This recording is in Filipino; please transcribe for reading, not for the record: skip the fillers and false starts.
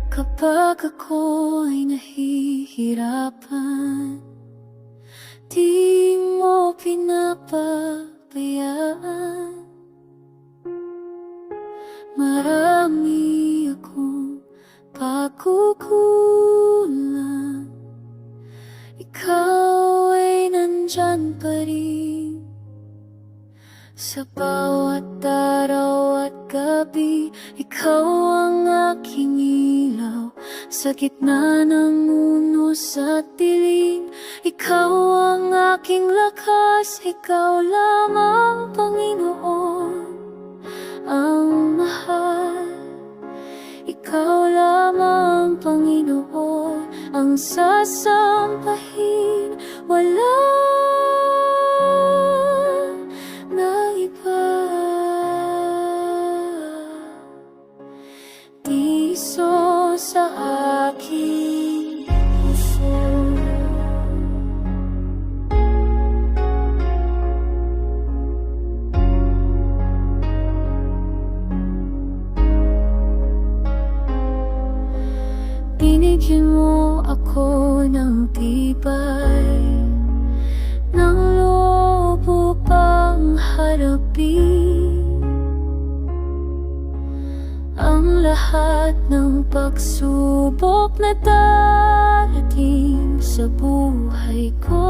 Kapag ako'y nahihirapan, di mo pinapabayaan. Marami akong pagkukulang, ikaw ay nandyan pa rin. Sa bawat araw at gabi, ikaw ang aking ilaw. Sa gitna ng unos at dilim, ikaw ang aking lakas. Ikaw lamang, Panginoon, ang mahal. Ikaw lamang, Panginoon, ang sasampahin. Wala na iba. Tiso sa aking puso. Binigyan mo ako ng tibay ng loob upang harapin ang lahat ng pagsubok na darating sa buhay ko.